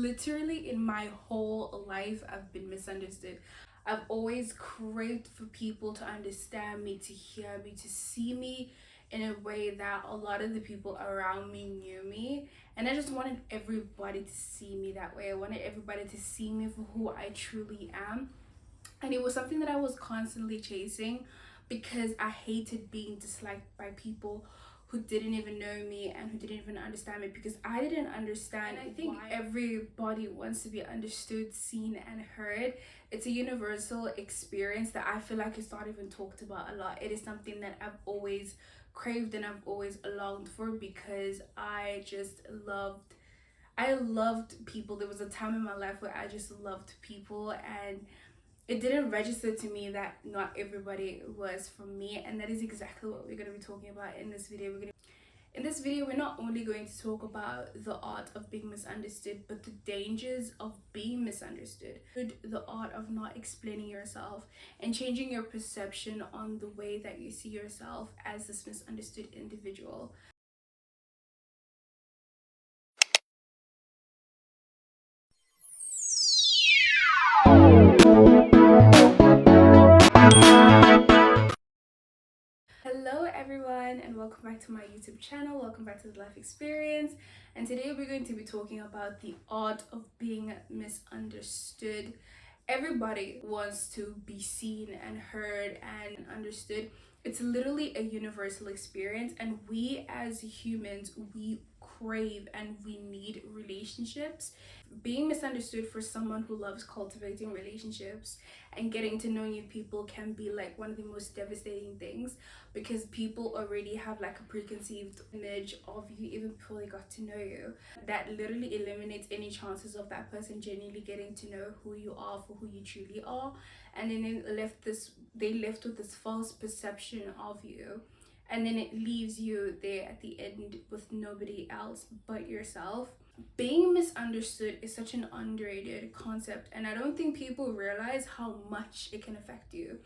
literally in my whole life I've been misunderstood. I've always craved for people to understand me, to hear me, to see me in a way that a lot of the people around me knew me. And I just wanted everybody to see me that way. I wanted everybody to see me for who I truly am. And it was something that I was constantly chasing because I hated being disliked by people who didn't even know me and who didn't even understand me, because I didn't understand. And I think everybody wants to be understood, seen, and heard. It's a universal experience that I feel like it's not even talked about a lot. It is something that I've always craved and I've always longed for, because I loved people. There was a time in my life where I just loved people, and it didn't register to me that not everybody was for me. And that is exactly what we're going to be talking about in this video. In this video, we're not only going to talk about the art of being misunderstood, but the dangers of being misunderstood, the art of not explaining yourself and changing your perception on the way that you see yourself as this misunderstood individual. Hello everyone, and welcome back to my YouTube channel. Welcome back to The Life Experience. And today we're going to be talking about the art of being misunderstood. Everybody wants to be seen and heard and understood. It's literally a universal experience, and we as humans, we crave and we need relationships. Being misunderstood for someone who loves cultivating relationships and getting to know new people can be like one of the most devastating things, because people already have like a preconceived image of you even before they got to know you. That literally eliminates any chances of that person genuinely getting to know who you are for who you truly are. And then they left with this false perception of you, and then it leaves you there at the end with nobody else but yourself. Being misunderstood is such an underrated concept, and I don't think people realize how much it can affect you.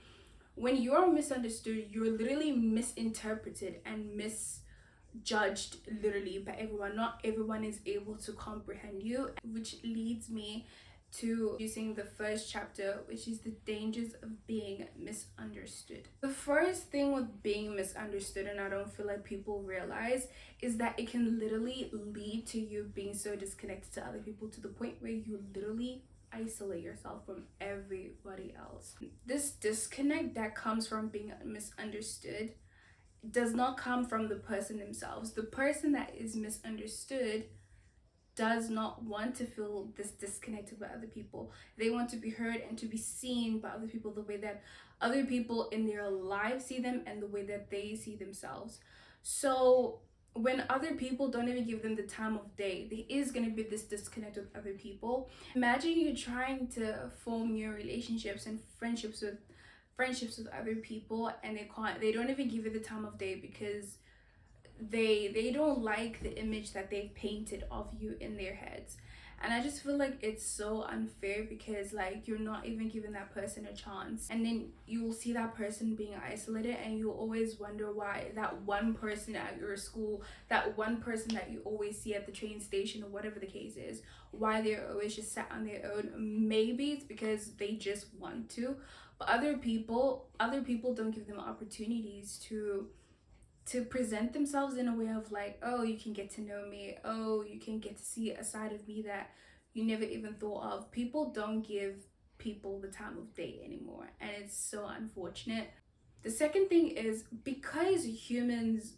When you're misunderstood, you're literally misinterpreted and misjudged literally by everyone. Not everyone is able to comprehend you, which leads me to using the first chapter, which is the dangers of being misunderstood. The first thing with being misunderstood, and I don't feel like people realize, is that it can literally lead to you being so disconnected to other people, to the point where you literally isolate yourself from everybody else. This disconnect that comes from being misunderstood does not come from the person themselves. The person that is misunderstood does not want to feel this disconnected by other people. They want to be heard and to be seen by other people the way that other people in their lives see them and the way that they see themselves. So when other people don't even give them the time of day, there is going to be this disconnect with other people. Imagine you're trying to form your relationships and friendships with other people, and they don't even give you the time of day, because they don't like the image that they've painted of you in their heads. And I just feel like it's so unfair, because like you're not even giving that person a chance, and then you will see that person being isolated, and you'll always wonder why that one person at your school, that one person that you always see at the train station or whatever the case is, why they're always just sat on their own. Maybe it's because they just want to, but other people don't give them opportunities to present themselves in a way of like, oh, you can get to know me, oh, you can get to see a side of me that you never even thought of. People don't give people the time of day anymore, and it's so unfortunate. The second thing is, because humans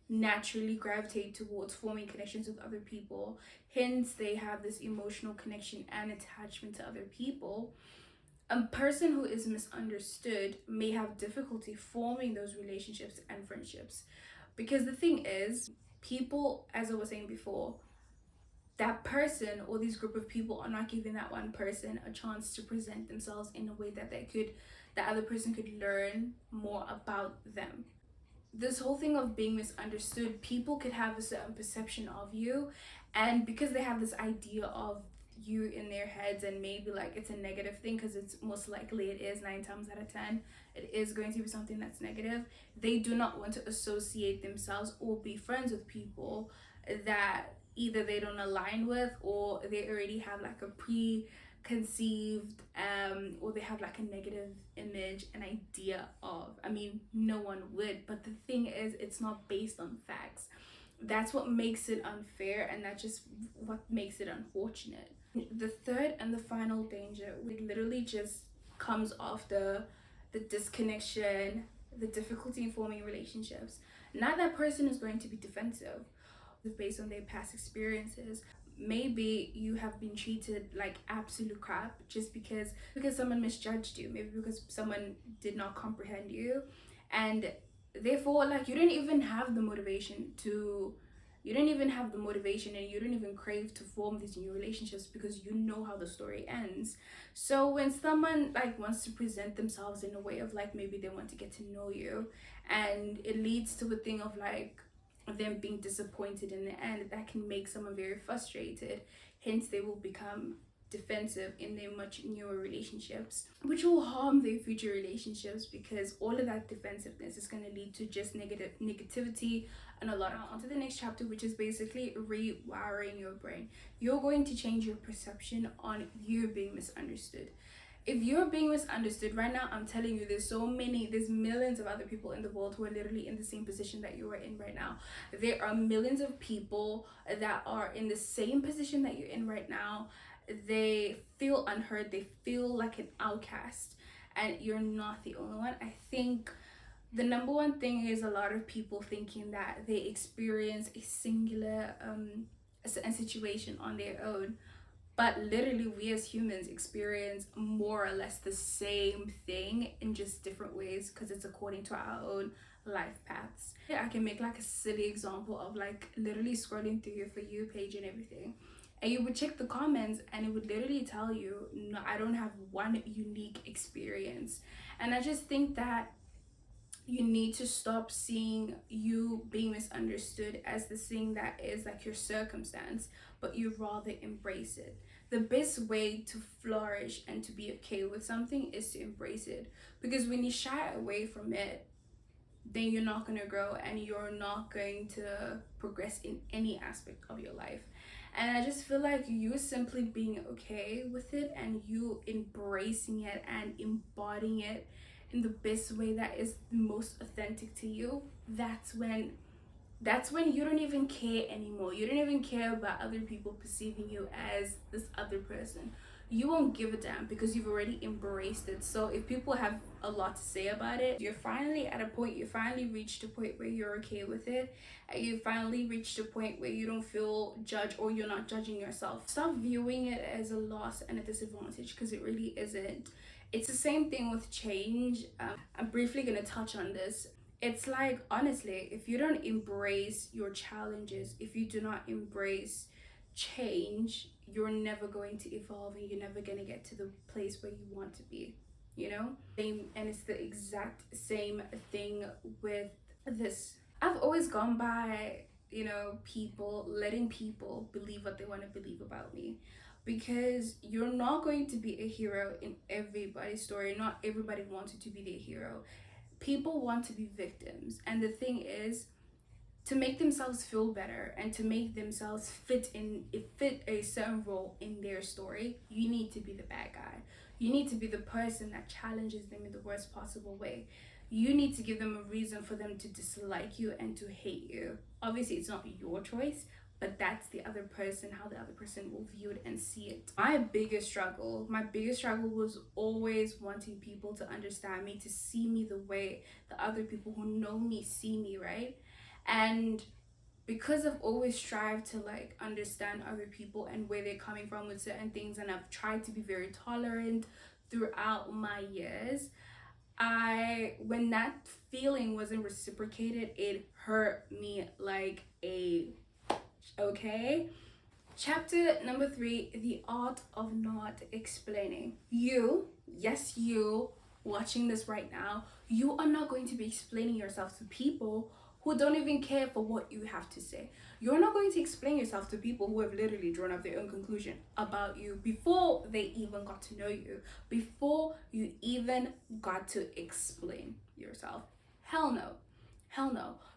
naturally gravitate towards forming connections with other people, hence they have this emotional connection and attachment to other people. A person who is misunderstood may have difficulty forming those relationships and friendships, because the thing is, people, as I was saying before, that person or this group of people are not giving that one person a chance to present themselves in a way that that other person could learn more about them. This whole thing of being misunderstood, people could have a certain perception of you, and because they have this idea of you in their heads, and maybe like it's a negative thing, because it's most likely it is 9 times out of 10 it is going to be something that's negative. They do not want to associate themselves or be friends with people that either they don't align with, or they already have like a preconceived or they have like a negative image and idea of. I mean, no one would, but the thing is, it's not based on facts. That's what makes it unfair, and that's just what makes it unfortunate. The third and the final danger, it literally just comes off the disconnection, the difficulty in forming relationships. Not that person is going to be defensive based on their past experiences. Maybe you have been treated like absolute crap just because someone misjudged you, maybe because someone did not comprehend you, and therefore, like, you don't even have the motivation, and you don't even crave to form these new relationships because you know how the story ends. So when someone like wants to present themselves in a way of like, maybe they want to get to know you, and it leads to a thing of like them being disappointed in the end, that can make someone very frustrated. Hence, they will become defensive in their much newer relationships, which will harm their future relationships, because all of that defensiveness is going to lead to just negativity and a lot of. On to the next chapter, which is basically rewiring your brain. You're going to change your perception on you being misunderstood. If you're being misunderstood right now, I'm telling you, there's millions of other people in the world who are literally in the same position that you are in right now. There are millions of people that are in the same position that you're in right now. They feel unheard, they feel like an outcast, and you're not the only one. I think the number one thing is a lot of people thinking that they experience a singular a situation on their own, but literally we as humans experience more or less the same thing in just different ways, because it's according to our own life paths. Yeah, I can make like a silly example of like literally scrolling through your For You page and everything, and you would check the comments and it would literally tell you, no, I don't have one unique experience. And I just think that you need to stop seeing you being misunderstood as the thing that is like your circumstance, but you rather embrace it. The best way to flourish and to be okay with something is to embrace it, because when you shy away from it, then you're not going to grow and you're not going to progress in any aspect of your life. And I just feel like you simply being okay with it and you embracing it and embodying it in the best way that is the most authentic to you, that's when you don't even care anymore. You don't even care about other people perceiving you as this other person. You won't give a damn because you've already embraced it. So if people have a lot to say about it, you finally reached a point where you're okay with it, and you finally reached a point where you don't feel judged, or you're not judging yourself. Stop viewing it as a loss and a disadvantage, because it really isn't. It's the same thing with change. I'm briefly going to touch on this. It's like, honestly, if you don't embrace your challenges, if you do not embrace change, you're never going to evolve, and you're never going to get to the place where you want to be, you know? And it's the exact same thing with this. I've always gone by, letting people believe what they want to believe about me, because you're not going to be a hero in everybody's story. Not everybody wanted to be their hero. People want to be victims, and the thing is, to make themselves feel better and to make themselves fit a certain role in their story, you need to be the bad guy. You need to be the person that challenges them in the worst possible way. You need to give them a reason for them to dislike you and to hate you. Obviously, it's not your choice, but that's the other person, how the other person will view it and see it. My biggest struggle was always wanting people to understand me, to see me the way the other people who know me see me, right? And because I've always strived to like understand other people and where they're coming from with certain things, and I've tried to be very tolerant throughout my years, when that feeling wasn't reciprocated, it hurt me like okay. Chapter number 3, the art of not explaining. You watching this right now, you are not going to be explaining yourself to people who don't even care for what you have to say. You're not going to explain yourself to people who have literally drawn up their own conclusion about you before they even got to know you, before you even got to explain yourself. Hell no.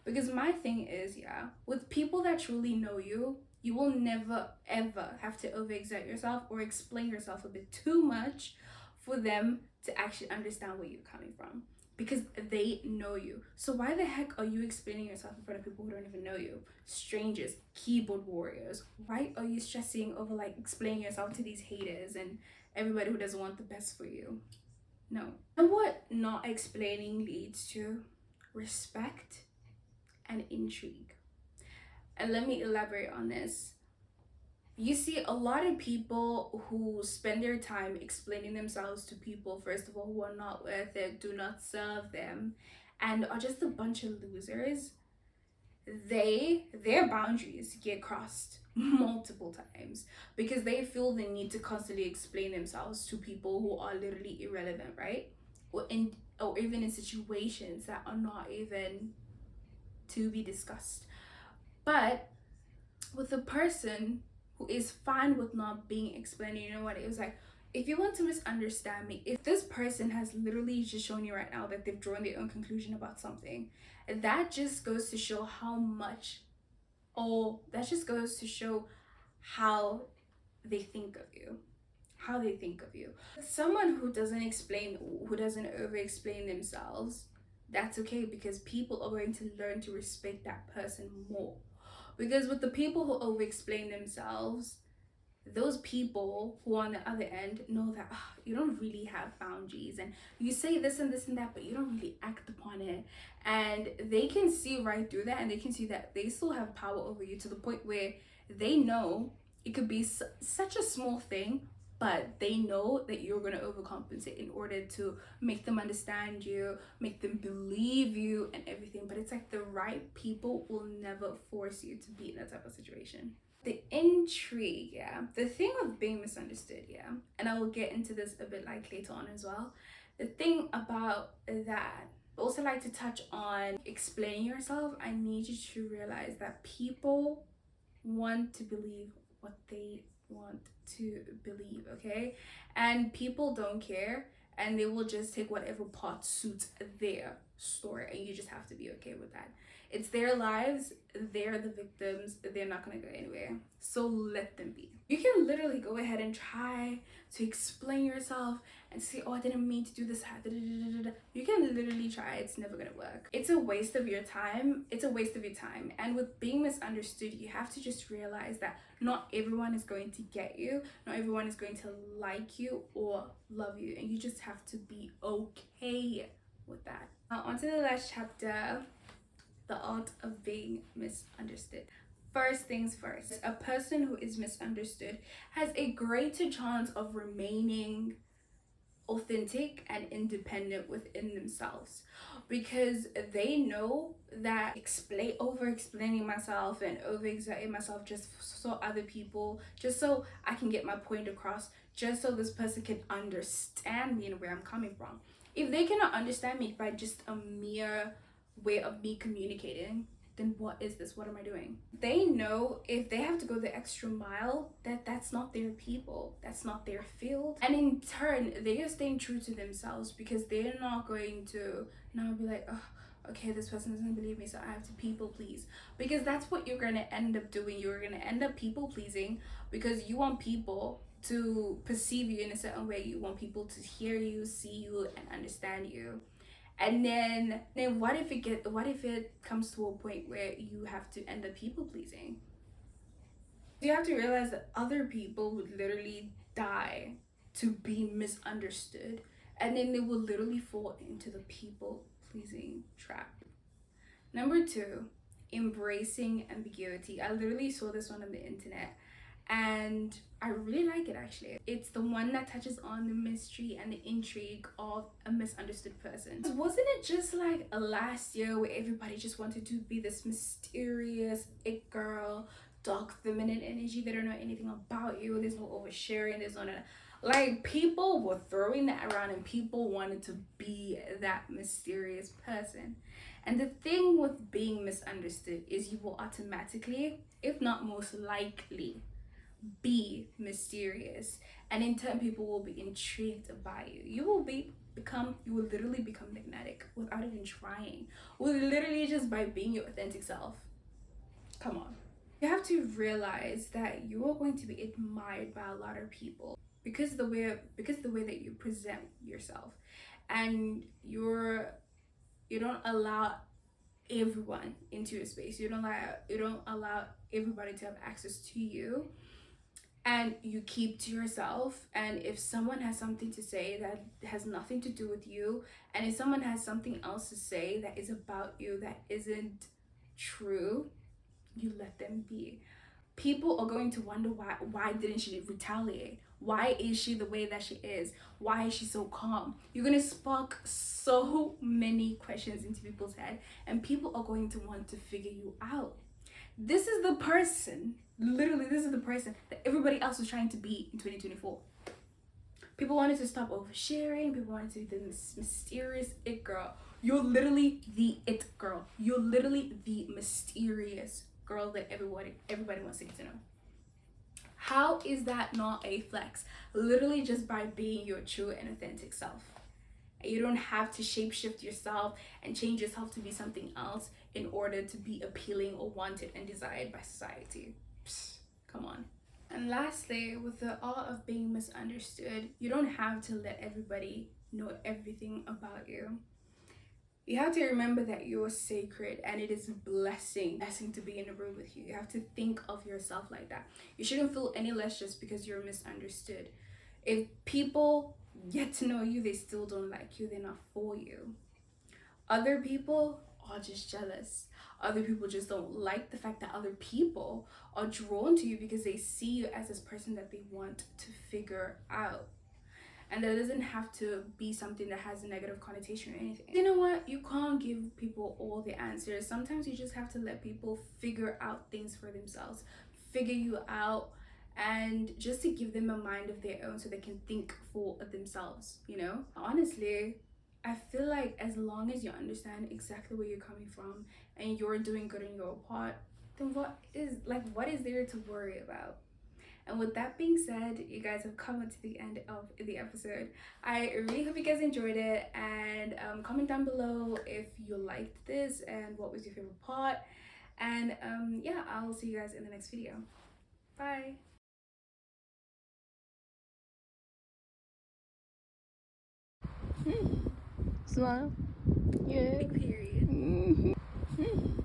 Because my thing is, with people that truly know you, You will never ever have to overexert yourself or explain yourself a bit too much for them to actually understand where you're coming from, because they know you. So why the heck are you explaining yourself in front of people who don't even know you? Strangers, keyboard warriors. Why are you stressing over like explaining yourself to these haters and everybody who doesn't want the best for you? No. And what not explaining leads to? Respect and intrigue. And let me elaborate on this. You see a lot of people who spend their time explaining themselves to people, first of all, who are not worth it, do not serve them, and are just a bunch of losers. Their boundaries get crossed multiple times because they feel the need to constantly explain themselves to people who are literally irrelevant, right? Or even in situations that are not even to be discussed. But with a person who is fine with not being explained, you know what, it was like, if you want to misunderstand me, if this person has literally just shown you right now that they've drawn their own conclusion about something, that just goes to show how much, oh, that just goes to show how they think of you, how they think of you. Someone who doesn't over explain themselves, that's okay, because people are going to learn to respect that person more. Because with the people who over explain themselves, those people who on the other end know that you don't really have boundaries, and you say this and this and that, but you don't really act upon it, and they can see right through that, and they can see that they still have power over you, to the point where they know it could be such a small thing, but they know that you're going to overcompensate in order to make them understand you, make them believe you and everything. But it's like the right people will never force you to be in that type of situation. The intrigue, yeah, the thing of being misunderstood, yeah, and I will get into this a bit like later on as well. The thing about that, I also like to touch on explaining yourself. I need you to realize that people want to believe what they want to believe, okay? And people don't care, and they will just take whatever part suits their story, and you just have to be okay with that. It's their lives, they're the victims, they're not gonna go anywhere, so let them be. You can literally go ahead and try to explain yourself and say, oh, I didn't mean to do this. You can literally try, it's never gonna work. It's a waste of your time. It's a waste of your time. And with being misunderstood, you have to just realize that not everyone is going to get you, not everyone is going to like you or love you, and you just have to be okay with that. Now on to the last chapter, the art of being misunderstood. First things first, a person who is misunderstood has a greater chance of remaining authentic and independent within themselves, because they know that over explaining myself and over exerting myself just so other people, just so I can get my point across, just so this person can understand me and where I'm coming from. If they cannot understand me by just a mere way of me communicating, then what is this? What am I doing? They know if they have to go the extra mile, that's not their people, that's not their field, and in turn they are staying true to themselves, because they're not going to now be like, oh, okay, this person doesn't believe me, so I have to people please. Because that's what you're gonna end up doing. You're gonna end up people pleasing because you want people to perceive you in a certain way. You want people to hear you, see you, and understand you. And then what if it comes to a point where you have to end up people pleasing? You have to realize that other people would literally die to be misunderstood, and then they will literally fall into the people pleasing trap. Number 2, embracing ambiguity. I literally saw this one on the internet, and I really like it actually. It's the one that touches on the mystery and the intrigue of a misunderstood person. Wasn't it just like a last year where everybody just wanted to be this mysterious it girl, dark feminine energy? They don't know anything about you. There's no oversharing. There's no, like, people were throwing that around, and people wanted to be that mysterious person. And the thing with being misunderstood is you will automatically, if not most likely, be mysterious, and in turn people will be intrigued by you. You will literally become magnetic without even trying, literally just by being your authentic self. Come on. You have to realize that you are going to be admired by a lot of people because the way that you present yourself, and you don't allow everyone into your space. You don't allow everybody to have access to you, and you keep to yourself. And if someone has something to say that has nothing to do with you, and if someone has something else to say that is about you that isn't true, you let them be. People are going to wonder why didn't she retaliate? Why is she the way that she is? Why is she so calm? You're going to spark so many questions into people's head, and people are going to want to figure you out. This is the person, literally this is the person that everybody else was trying to be in 2024. People wanted to stop oversharing. People wanted to be this mysterious it girl. You're literally the it girl. You're literally the mysterious girl that everybody wants to get to know. How is that not a flex? Literally just by being your true and authentic self. You don't have to shapeshift yourself and change yourself to be something else in order to be appealing or wanted and desired by society. Psst, come on. And lastly, with the art of being misunderstood, you don't have to let everybody know everything about you. You have to remember that you're sacred, and it is a blessing to be in a room with you. You have to think of yourself like that. You shouldn't feel any less just because you're misunderstood. If people get to know you, they still don't like you, they're not for you. Other people are just jealous. Other people just don't like the fact that other people are drawn to you because they see you as this person that they want to figure out. And that doesn't have to be something that has a negative connotation or anything. You know what? You can't give people all the answers. Sometimes you just have to let people figure out things for themselves, figure you out, and just to give them a mind of their own so they can think for themselves, you know? Honestly, I feel like as long as you understand exactly where you're coming from and you're doing good in your part, then what is there to worry about? And with that being said, you guys have come to the end of the episode. I really hope you guys enjoyed it, and comment down below if you liked this and what was your favorite part. And yeah, I'll see you guys in the next video. Bye. Smile. Yeah. Period. Mm-hmm.